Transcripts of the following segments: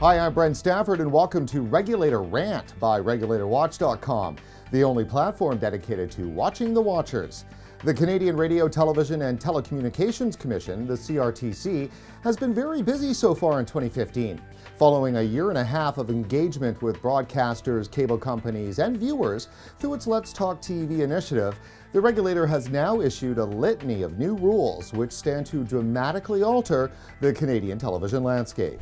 Hi, I'm Brent Stafford, and welcome to Regulator Rant by RegulatorWatch.com, the only platform dedicated to watching the watchers. The Canadian Radio, Television and Telecommunications Commission, the CRTC, has been very busy so far in 2015. Following a year and a half of engagement with broadcasters, cable companies, and viewers through its Let's Talk TV initiative, the regulator has now issued a litany of new rules which stand to dramatically alter the Canadian television landscape.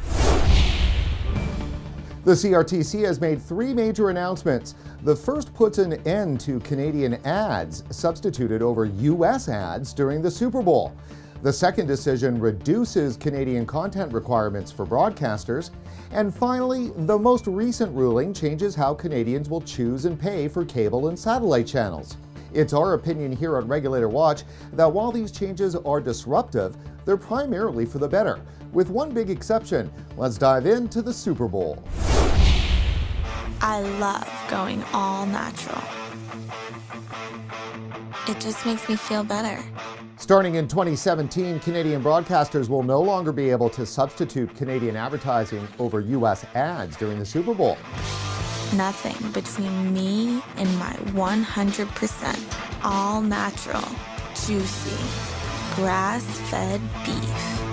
The CRTC has made three major announcements. The first puts an end to Canadian ads substituted over U.S. ads during the Super Bowl. The second decision reduces Canadian content requirements for broadcasters. And finally, the most recent ruling changes how Canadians will choose and pay for cable and satellite channels. It's our opinion here at Regulator Watch that while these changes are disruptive, they're primarily for the better, with one big exception. Let's dive into the Super Bowl. I love going all natural. It just makes me feel better. Starting in 2017, Canadian broadcasters will no longer be able to substitute Canadian advertising over U.S. ads during the Super Bowl. Nothing between me and my 100% all natural, juicy, grass-fed beef.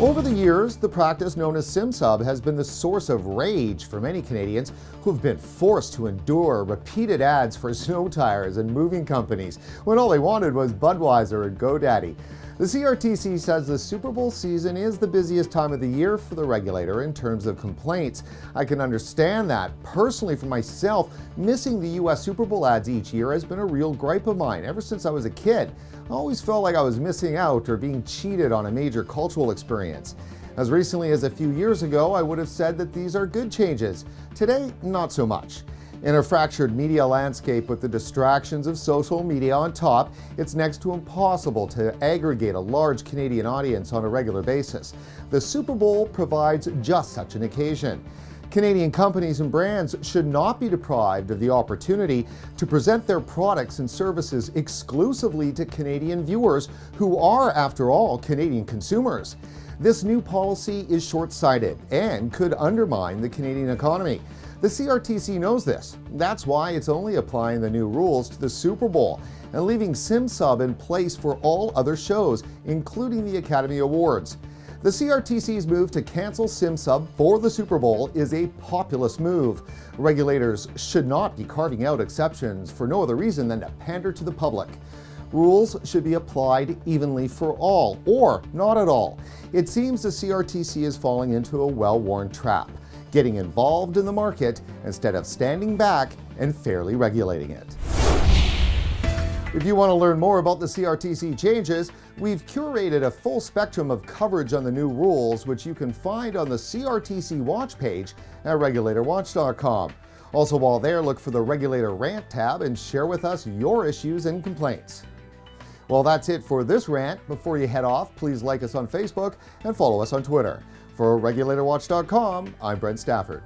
Over the years, the practice known as SimSub has been the source of rage for many Canadians who've been forced to endure repeated ads for snow tires and moving companies when all they wanted was Budweiser and GoDaddy. The CRTC says the Super Bowl season is the busiest time of the year for the regulator in terms of complaints. I can understand that. Personally, for myself, missing the U.S. Super Bowl ads each year has been a real gripe of mine ever since I was a kid. I always felt like I was missing out or being cheated on a major cultural experience. As recently as a few years ago, I would have said that these are good changes. Today, not so much. In a fractured media landscape with the distractions of social media on top, it's next to impossible to aggregate a large Canadian audience on a regular basis. The Super Bowl provides just such an occasion. Canadian companies and brands should not be deprived of the opportunity to present their products and services exclusively to Canadian viewers who are, after all, Canadian consumers. This new policy is short-sighted and could undermine the Canadian economy. The CRTC knows this. That's why it's only applying the new rules to the Super Bowl and leaving SimSub in place for all other shows, including the Academy Awards. The CRTC's move to cancel SimSub for the Super Bowl is a populist move. Regulators should not be carving out exceptions for no other reason than to pander to the public. Rules should be applied evenly for all, or not at all. It seems the CRTC is falling into a well-worn trap, getting involved in the market instead of standing back and fairly regulating it. If you want to learn more about the CRTC changes, we've curated a full spectrum of coverage on the new rules, which you can find on the CRTC Watch page at RegulatorWatch.com. Also, while there, look for the Regulator Rant tab and share with us your issues and complaints. Well, that's it for this rant. Before you head off, please like us on Facebook and follow us on Twitter. For RegulatorWatch.com, I'm Brent Stafford.